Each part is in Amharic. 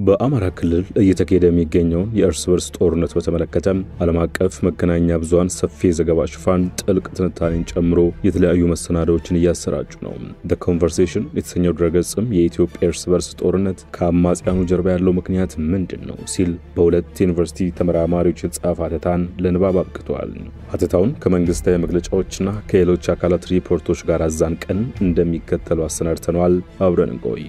በአማራ ክልል እየተካሄደ የሚገኘው የእርስ በርስ ጦርነት በተመለከተ ዓለም አቀፍ መገናኛ ብዙሃን ሰፊ ዘገባ ሽፋን ጥልቅ ትንታኔን ጨምሮ የተለያዩ መሰናዶዎችን እያሰራጩ ነው። The Conversation የተሰኘው ድረገጽም የኢትዮጵያ እርስ በርስ ጦርነት ከአማጽያኑ ጀርባ ያለው ምክንያት ምንድነው ሲል በሁለት ዩኒቨርሲቲ ተመራማሪዎች የተጻፈ ሐተታን ለንባብ አብቅቷል። ሐተታውን ከመንግስታዊ መግለጫዎችና ከሌሎች አካላት ሪፖርቶች ጋር አዛንቀን እንደሚከተለው አሰናድተናል። አብረን እንቆይ።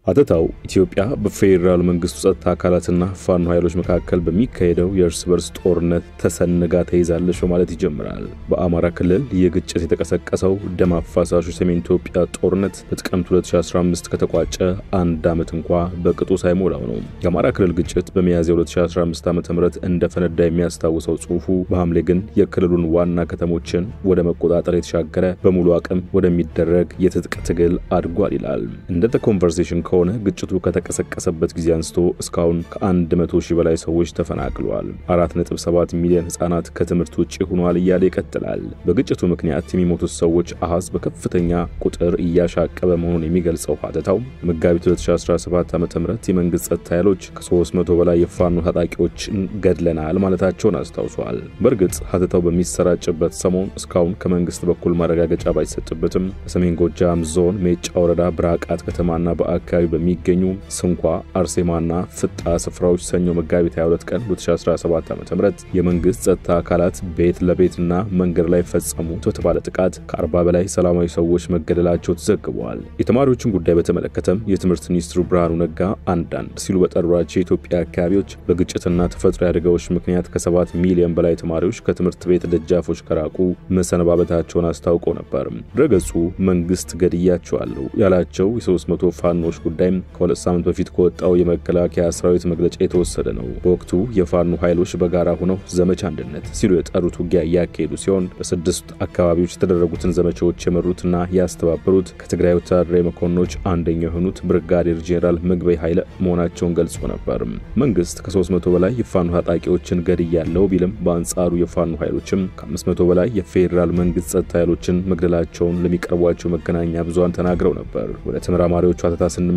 ሐተታው ኢትዮጵያ በፌደራል መንግስቱ ጸጥታ አካላትና ፋኖ ኃይሎች መካከል በሚካሄደው የእርስ በርስ ጦርነት ተሰንጋ ተይዛለች በማለት ይጀምራል። በአማራ ክልል የግጭት የተቀሰቀሰው ደም አፋሳሹ ሰሜን ኢትዮጵያ ጦርነት በጥቅምት 2015 ከተቋጨ አንድ ዓመት እንኳን በቅጡ ሳይሞላው ነው። የአማራ ክልል ግጭት በሚያዝያ 2015 ዓ.ም እንደፈነዳ የሚያስታውሰው ጽሑፉ በሐምሌ ግን የክልሉን ዋና ከተሞችን ወደ መቆጣጠር የተሻገረ በሙሉ አቅም ወደሚደረግ የትጥቅ ትግል አድጓል ይላል። እንደ The Conversation ሆነ ግጭቱ ከተቀሰቀሰበት ጊዜ አንስቶ እስካሁን ከ100,000 በላይ ሰዎች ተፈናቅለዋል። 4.7 ሚሊዮን ህፃናት ከትምህርት ውጪ ሆነዋል እያለ ይቀጥላል። በግጭቱ ምክንያት የሚሞቱት ሰዎች አሃዝ በከፍተኛ ቁጥር እያሻቀበ መሆኑን የሚገልጸው ሐተታው መጋቢት 2017 ዓ.ም የመንግስት ጸጥታ ኃይሎች ከ300 በላይ የፋኖ ታጣቂዎችን ገድለናል ማለታቸውን አስታውሷል። በእርግጥ ሐተታው በሚሰራጭበት ሰሞን እስካሁን ከመንግስት በኩል ማረጋገጫ ባይሰጥበትም በሰሜን ጎጃም ዞን ሜጫ ወረዳ ብራቃት ከተማና በአካባቢ በሚገኙ ስንኳ አርሴማና ፍጣ ስፍራዎች ሰኞ መጋቢት 22 ቀን 2017 ዓ.ም የመንግስት ጸጥታ አካላት ቤት ለቤትና መንገድ ላይ ፈጸሙት በተባለ ጥቃት ከ40 በላይ ሰላማዊ ሰዎች መገደላቸው ተዘግቧል። የተማሪዎችን ጉዳይ በተመለከተም የትምህርት ሚኒስትሩ ብርሃኑ ነጋ አንዳንድ ሲሉ በጠሯቸው የኢትዮጵያ አካባቢዎች በግጭትና ተፈጥሮ አደጋዎች ምክንያት ከ7 ሚሊዮን በላይ ተማሪዎች ከትምህርት ቤት ደጃፎች ከራቁ መሰነባበታቸውን አስታውቀው ነበር። ድረገጹ መንግስት ገድያቸዋለሁ ያላቸው የ300 ፋኖች ጉዳይም ከሁለት ሳምንት በፊት ከወጣው የመከላከያ ሰራዊት መግለጫ የተወሰደ ነው። በወቅቱ የፋኖ ኃይሎች በጋራ ሆነው ዘመቻ አንድነት ሲሉ የጠሩት ውጊያ ያካሄዱ ሲሆን በስድስት አካባቢዎች የተደረጉትን ዘመቻዎች የመሩትና ያስተባበሩት ከትግራይ ወታደራዊ መኮንኖች አንደኛው የሆኑት ብርጋዴር ጄኔራል ምግበይ ኃይለ መሆናቸውን ገልጾ ነበር። መንግስት ከ300 በላይ የፋኖ ታጣቂዎችን ገድያለው ቢልም በአንጻሩ የፋኖ ኃይሎችም ከ500 በላይ የፌደራል መንግስት ጸጥታ ኃይሎችን መግደላቸውን ለሚቀርቧቸው መገናኛ ብዙሃን ተናግረው ነበር። ወደ ተመራማሪዎቹ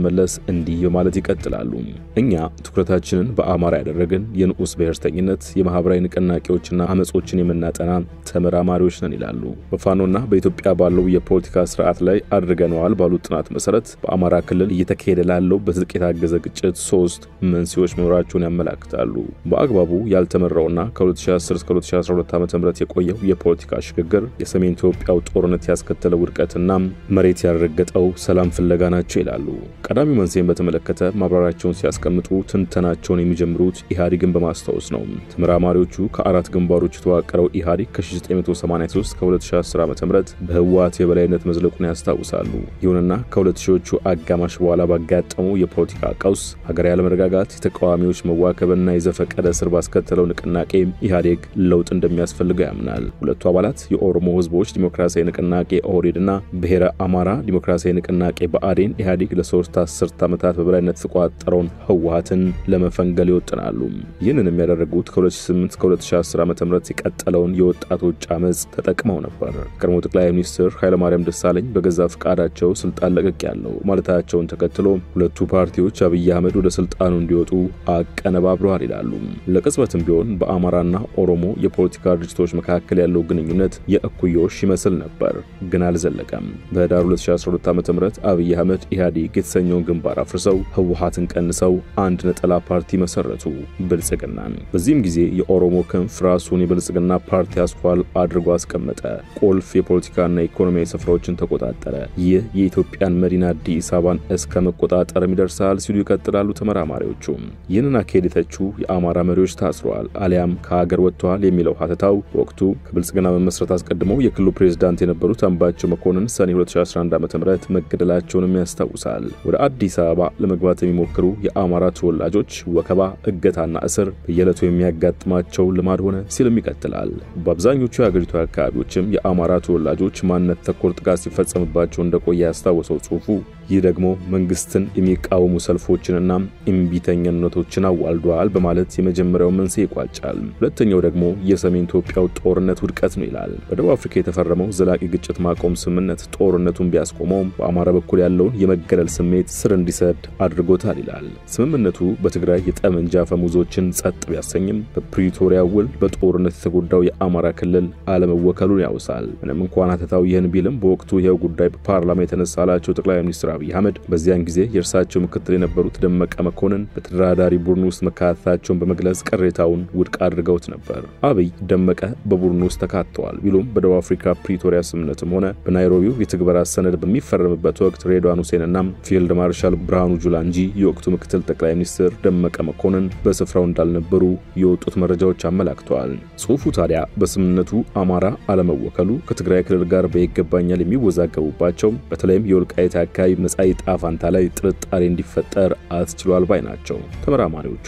መለስ እንዲህ በማለት ይቀጥላሉ። እኛ ትኩረታችንን በአማራ ያደረግን የንዑስ ብሔርተኝነት የማህበራዊ ንቅናቄዎችና አመጾችን የምናጠና ተመራማሪዎች ነን ይላሉ። በፋኖና በኢትዮጵያ ባለው የፖለቲካ ስርዓት ላይ አድርገናል ባሉት ጥናት መሰረት በአማራ ክልል እየተካሄደ ላለው በትጥቅ የታገዘ ግጭት 3 መንስኤዎች መኖራቸውን ያመለክታሉ። በአግባቡ ያልተመራውና ከ2010 እስከ 2012 ዓ.ም የቆየው የፖለቲካ ሽግግር የሰሜን ኢትዮጵያው ጦርነት ያስከተለው ውድቀትና መሬት ያረገጠው ሰላም ፍለጋ ናቸው ይላሉ። ቀዳሚው መንስኤን በተመለከተ ማብራሪያቸውን ሲያስቀምጡ ትንተናቸውን የሚጀምሩት ኢህአዴግን በማስታወስ ነው። ተመራማሪዎቹ ከአራት ግንባሮች የተዋቀረው ኢህአዴግ ከ1983 ከ2010 ዓ.ም በህወሓት የበላይነት መዝለቁን ያስታውሳሉ። ይሁንና ከ2000ዎቹ አጋማሽ በኋላ ባጋጠመው የፖለቲካ ቀውስ ሀገር ያለመረጋጋት የተቃዋሚዎች መዋከብና የዘፈቀደ ስር ባስከተለው ንቅናቄ ኢህአዴግ ለውጥ እንደሚያስፈልገው ያምናል። ሁለቱ አባላት የኦሮሞ ህዝቦች ዲሞክራሲያዊ ንቅናቄ ኦህዴድና ብሔረ አማራ ዲሞክራሲያዊ ንቅናቄ ብአዴን ኢህአዴግ ለሶስት አስርት ዓመታት በበላይነት ተቋጣጣረውን ህወሓትን ለመፈንገል ይወጥናሉ። ይህንን የሚያደርጉት ከ2008 እስከ 2010 ዓ.ም የቀጠለውን የወጣቶች አመጽ ተጠቅመው ነበር። ቀድሞ ጠቅላይ ሚኒስትር ኃይለማርያም ደሳለኝ በገዛ ፍቃዳቸው ስልጣን ለቀቅ ያለው ማለታቸውን ተከትሎ ሁለቱ ፓርቲዎች አብይ አህመድ ወደ ስልጣኑ እንዲወጡ አቀነባብረዋል ይላሉ። ለቅጽበትም ቢሆን በአማራና ኦሮሞ የፖለቲካ ድርጅቶች መካከል ያለው ግንኙነት የእኩዮሽ ይመስል ነበር፣ ግን አልዘለቀም። በህዳር 2012 ዓ.ም አብይ አህመድ ኢህአዴግ የተሰኘውን ግንባር አፍርሰው ህወሓትን ቀንሰው አንድ ነጠላ ፓርቲ መሰረቱ፣ ብልጽግናን። በዚህም ጊዜ የኦሮሞ ክንፍ ራሱን የብልጽግና ፓርቲ አስኳል አድርጎ አስቀመጠ። ቁልፍ የፖለቲካና ኢኮኖሚያዊ ስፍራዎችን ተቆጣጠረ። ይህ የኢትዮጵያን መዲና አዲስ አበባን እስከ መቆጣጠር ይደርሳል ሲሉ ይቀጥላሉ ተመራማሪዎቹ። ይህንን አካሄድ የተቹ የአማራ መሪዎች ታስረዋል አሊያም ከሀገር ወጥተዋል የሚለው ሐተታው ወቅቱ ከብልጽግና መመስረት አስቀድመው የክልሉ ፕሬዝዳንት የነበሩት አምባቸው መኮንን ሰኔ 2011 ዓ.ም መገደላቸውን ያስታውሳል። ወደ ወደ አዲስ አበባ ለመግባት የሚሞክሩ የአማራ ተወላጆች ወከባ፣ እገታና እስር በየዕለቱ የሚያጋጥማቸው ልማድ ሆነ ሲልም ይቀጥላል። በአብዛኞቹ የሀገሪቱ አካባቢዎችም የአማራ ተወላጆች ማንነት ተኮር ጥቃት ሲፈጸምባቸው እንደቆየ ያስታወሰው ጽሑፉ ይህ ደግሞ መንግስትን የሚቃወሙ ሰልፎችንና እምቢተኝነቶችን አዋልዷል በማለት የመጀመሪያው መንስኤ ይቋጫል። ሁለተኛው ደግሞ የሰሜን ኢትዮጵያው ጦርነት ውድቀት ነው ይላል። በደቡብ አፍሪካ የተፈረመው ዘላቂ ግጭት ማቆም ስምምነት ጦርነቱን ቢያስቆመው በአማራ በኩል ያለውን የመገለል ስሜት ስር እንዲሰድ አድርጎታል ይላል። ስምምነቱ በትግራይ የጠመንጃ ፈሙዞችን ጸጥ ቢያሰኝም በፕሪቶሪያ ውል በጦርነት የተጎዳው የአማራ ክልል አለመወከሉን ያውሳል። ምንም እንኳን አተታው ይህን ቢልም በወቅቱ ይሄው ጉዳይ በፓርላማ የተነሳላቸው ጠቅላይ ሚኒስትር አብይ አህመድ በዚያን ጊዜ የእርሳቸው ምክትል የነበሩት ደመቀ መኮንን በተደራዳሪ ቡድን ውስጥ መካተታቸውን በመግለጽ ቅሬታውን ውድቅ አድርገውት ነበር። አብይ ደመቀ በቡድን ውስጥ ተካተዋል ቢሉም በደቡብ አፍሪካ ፕሪቶሪያ ስምምነትም ሆነ በናይሮቢው የትግበራ ሰነድ በሚፈረምበት ወቅት ሬድዋን ሁሴንና ፊልድ ማርሻል ብርሃኑ ጁላ እንጂ የወቅቱ ምክትል ጠቅላይ ሚኒስትር ደመቀ መኮንን በስፍራው እንዳልነበሩ የወጡት መረጃዎች አመላክተዋል። ጽሑፉ ታዲያ በስምምነቱ አማራ አለመወከሉ ከትግራይ ክልል ጋር በይገባኛል የሚወዛገቡባቸው በተለይም የወልቃይት አካባቢ መጻኢ ጣፋንታ ላይ ጥርጣሬ እንዲፈጠር አስችሏል ባይ ናቸው ተመራማሪዎቹ።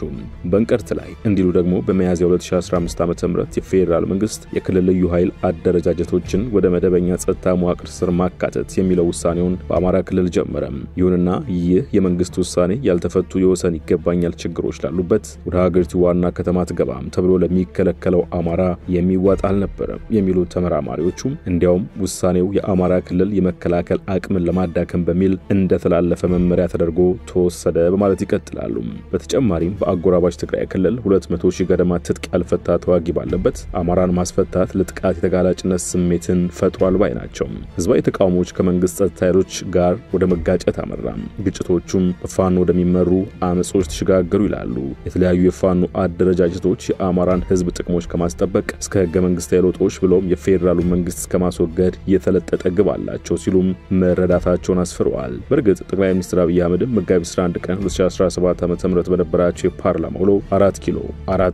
በእንቅርት ላይ እንዲሉ ደግሞ በሚያዝያ 2015 ዓ.ም የፌደራል መንግስት የክልል ልዩ ኃይል አደረጃጀቶችን ወደ መደበኛ ጸጥታ መዋቅር ስር ማካተት የሚለው ውሳኔውን በአማራ ክልል ጀመረ። ይሁንና ይህ የመንግስት ውሳኔ ያልተፈቱ የወሰን ይገባኛል ችግሮች ላሉበት ወደ ሀገሪቱ ዋና ከተማ ትገባም ተብሎ ለሚከለከለው አማራ የሚዋጥ አልነበረም የሚሉት ተመራማሪዎቹ እንዲያውም ውሳኔው የአማራ ክልል የመከላከል አቅምን ለማዳከም በሚል እንደተላለፈ መመሪያ ተደርጎ ተወሰደ በማለት ይቀጥላሉ። በተጨማሪም በአጎራባች ትግራይ ክልል 200,000 ገደማ ትጥቅ ያልፈታ ተዋጊ ባለበት አማራን ማስፈታት ለጥቃት የተጋላጭነት ስሜትን ፈጥሯል ባይ ናቸው። ህዝባዊ ተቃውሞዎች ከመንግስት ጸጥታ ኃይሎች ጋር ወደ መጋጨት አመራ። ግጭቶቹም በፋኖ ወደሚመሩ አመጾች ተሸጋገሩ ይላሉ። የተለያዩ የፋኖ አደረጃጀቶች የአማራን ህዝብ ጥቅሞች ከማስጠበቅ እስከ ህገ መንግስታዊ ለውጦች ብሎም የፌደራሉ መንግስት ከማስወገድ የተለጠጠ ግብ አላቸው ሲሉም መረዳታቸውን አስፍረዋል። በርግጥ ጠቅላይ ሚኒስትር አብይ አህመድ መጋቢት 11 ቀን 2017 ዓ.ም በነበራቸው የፓርላማ ውሎ 4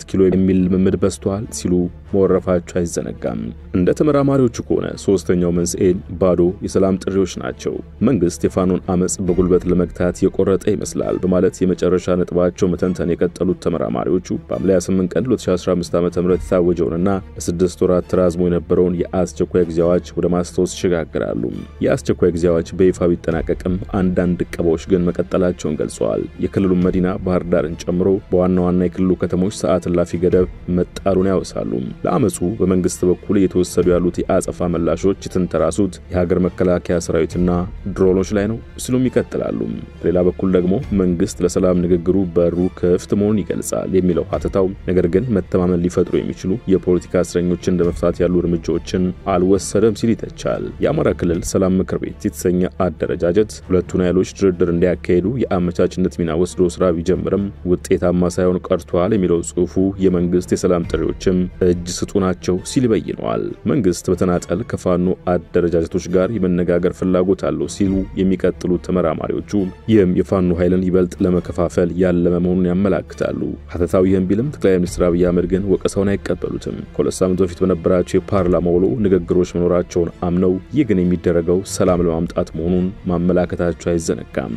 ኪሎ የሚል ልምምድ በስቷል ሲሉ መወረፋቸው አይዘነጋም። እንደ ተመራማሪዎቹ ከሆነ ሶስተኛው መንስኤ ባዶ የሰላም ጥሪዎች ናቸው። መንግስት የፋኖን አመጽ በጉልበት ለመግታት የቆረጠ ይመስላል በማለት የመጨረሻ ነጥባቸው መተንተን የቀጠሉት ተመራማሪዎቹ በሐምሌ 8 ቀን 2015 ዓ.ም የታወጀውንና ለ6 ወራት ተራዝሞ የነበረውን የአስቸኳይ ጊዜ አዋጅ ወደ ማስታወስ ይሸጋግራሉ። የአስቸኳይ ጊዜ አዋጅ በይፋ ቢጠናቀቅም አንዳንድ ዕቀባዎች ግን መቀጠላቸውን ገልጸዋል። የክልሉ መዲና ባህር ዳርን ጨምሮ በዋና ዋና የክልሉ ከተሞች ሰዓት እላፊ ገደብ መጣሉን ያወሳሉ። ለአመጹ በመንግስት በኩል የተወሰዱ ያሉት የአጸፋ ምላሾች የተንተራሱት የሀገር መከላከያ ሰራዊትና ድሮኖች ላይ ነው ሲሉም ይቀጥላሉ። በሌላ በኩል ደግሞ መንግስት ለሰላም ንግግሩ በሩ ክፍት መሆኑን ይገልጻል የሚለው ሀተታው ነገር ግን መተማመን ሊፈጥሩ የሚችሉ የፖለቲካ እስረኞችን እንደመፍታት ያሉ እርምጃዎችን አልወሰደም ሲል ይተቻል። የአማራ ክልል ሰላም ምክር ቤት የተሰኘ አደረጃጀት ሁለቱን ኃይሎች ድርድር እንዲያካሂዱ የአመቻችነት ሚና ወስዶ ስራ ቢጀምርም ውጤታማ ሳይሆን ቀርቷል የሚለው ጽሑፉ የመንግስት የሰላም ጥሪዎችም እጅ ስጡ ናቸው ሲል ይበይነዋል። መንግስት በተናጠል ከፋኖ አደረጃጀቶች ጋር የመነጋገር ፍላጎት አለው ሲሉ የሚቀጥሉት ተመራማሪዎቹ ይህም የፋኖ ኃይልን ይበልጥ ለመከፋፈል ያለመ መሆኑን ያመላክታሉ። ሀተታው ይህን ቢልም ጠቅላይ ሚኒስትር አብይ አህመድ ግን ወቀሳውን አይቀበሉትም። ከሁለት ሳምንት በፊት በነበራቸው የፓርላማ ውሎ ንግግሮች መኖራቸውን አምነው ይህ ግን የሚደረገው ሰላም ለማምጣት መሆኑን ማመላከታቸው አይዘነጋም።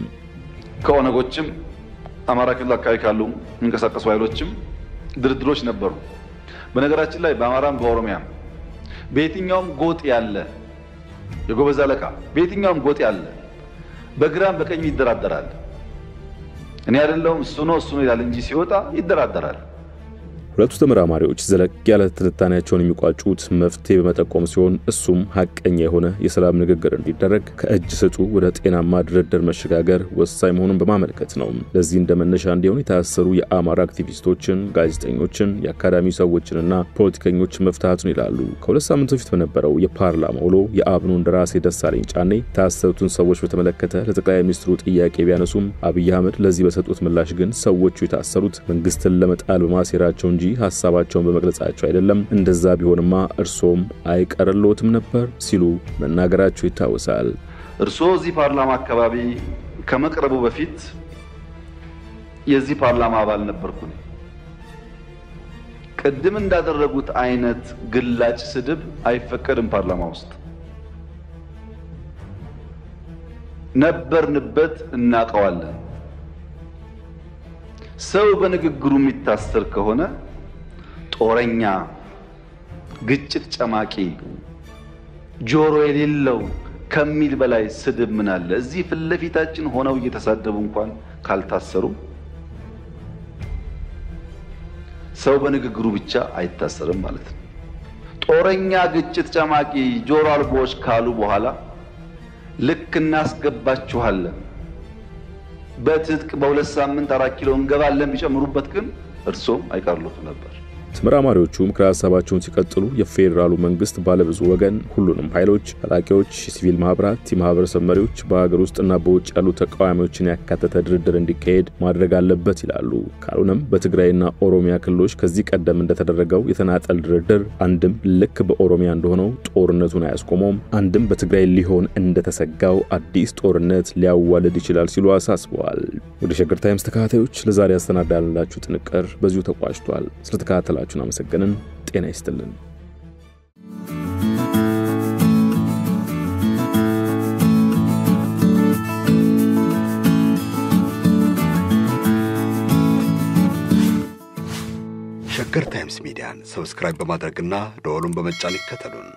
ከኦነጎችም አማራ ክልል አካባቢ ካሉ እንቀሳቀሱ ኃይሎችም ድርድሮች ነበሩ። በነገራችን ላይ በአማራም በኦሮሚያም በየትኛውም ጎጥ ያለ የጎበዝ አለቃ በየትኛውም ጎጥ ያለ በግራም በቀኝ ይደራደራል። እኔ አይደለሁም እሱ ነው ይላል እንጂ ሲወጣ ይደራደራል። ሁለቱ ተመራማሪዎች ዘለቅ ያለ ትንታኔያቸውን የሚቋጩት መፍትሄ በመጠቆም ሲሆን እሱም ሐቀኛ የሆነ የሰላም ንግግር እንዲደረግ ከእጅ ስጡ ወደ ጤናማ ድርድር መሸጋገር ወሳኝ መሆኑን በማመልከት ነው። ለዚህ እንደመነሻ እንዲሆን የታሰሩ የአማራ አክቲቪስቶችን፣ ጋዜጠኞችን፣ የአካዳሚ ሰዎችንና ፖለቲከኞች መፍታቱን ይላሉ። ከሁለት ሳምንት በፊት በነበረው የፓርላማ ውሎ የአብኑ እንደራሴ ደሳለኝ ጫኔ ታሰሩትን ሰዎች በተመለከተ ለጠቅላይ ሚኒስትሩ ጥያቄ ቢያነሱም አብይ አህመድ ለዚህ በሰጡት ምላሽ ግን ሰዎቹ የታሰሩት መንግስትን ለመጣል በማሴራቸው እንጂ ሐሳባቸውን በመግለጻቸው አይደለም፣ እንደዛ ቢሆንማ እርሶም አይቀርልዎትም ነበር ሲሉ መናገራቸው ይታወሳል። እርሶ እዚህ ፓርላማ አካባቢ ከመቅረቡ በፊት የዚህ ፓርላማ አባል ነበርኩኝ። ቅድም እንዳደረጉት አይነት ግላጭ ስድብ አይፈቀድም ፓርላማ ውስጥ። ነበርንበት እናቀዋለን ሰው በንግግሩ የሚታሰር ከሆነ ጦረኛ ግጭት ጨማቂ ጆሮ የሌለው ከሚል በላይ ስድብ ምን አለ እዚህ ፍለፊታችን ሆነው እየተሳደቡ እንኳን ካልታሰሩ ሰው በንግግሩ ብቻ አይታሰርም ማለት ነው ጦረኛ ግጭት ጨማቂ ጆሮ አልቦች ካሉ በኋላ ልክ እናስገባችኋለን በትጥቅ በሁለት ሳምንት 4 ኪሎ እንገባለን ቢጨምሩበት ግን እርሶም አይቀርሉት ነበር ተመራማሪዎቹ ምክረ ሐሳባቸውን ሲቀጥሉ የፌደራሉ መንግስት ባለብዙ ወገን ሁሉንም ኃይሎች ታጣቂዎች ሲቪል ማህበራት የማህበረሰብ መሪዎች በአገር ውስጥና በውጭ ያሉ ተቃዋሚዎችን ያካተተ ድርድር እንዲካሄድ ማድረግ አለበት ይላሉ ካልሆነም በትግራይና ኦሮሚያ ክልሎች ከዚህ ቀደም እንደተደረገው የተናጠል ድርድር አንድም ልክ በኦሮሚያ እንደሆነው ጦርነቱን አያስቆመውም አንድም በትግራይ ሊሆን እንደተሰጋው አዲስ ጦርነት ሊያዋልድ ይችላል ሲሉ አሳስበዋል ወደ ሸገር ታይምስ ተከታታዮች ለዛሬ ያስተናዳላችሁ ጥንቅር በዚሁ ተቋጭቷል ስለተከታተላችሁን አመሰግነን ጤና ይስጥልን ሸገር ታይምስ ሚዲያን ሰብስክራይብ በማድረግና ደወሉን በመጫን ይከተሉን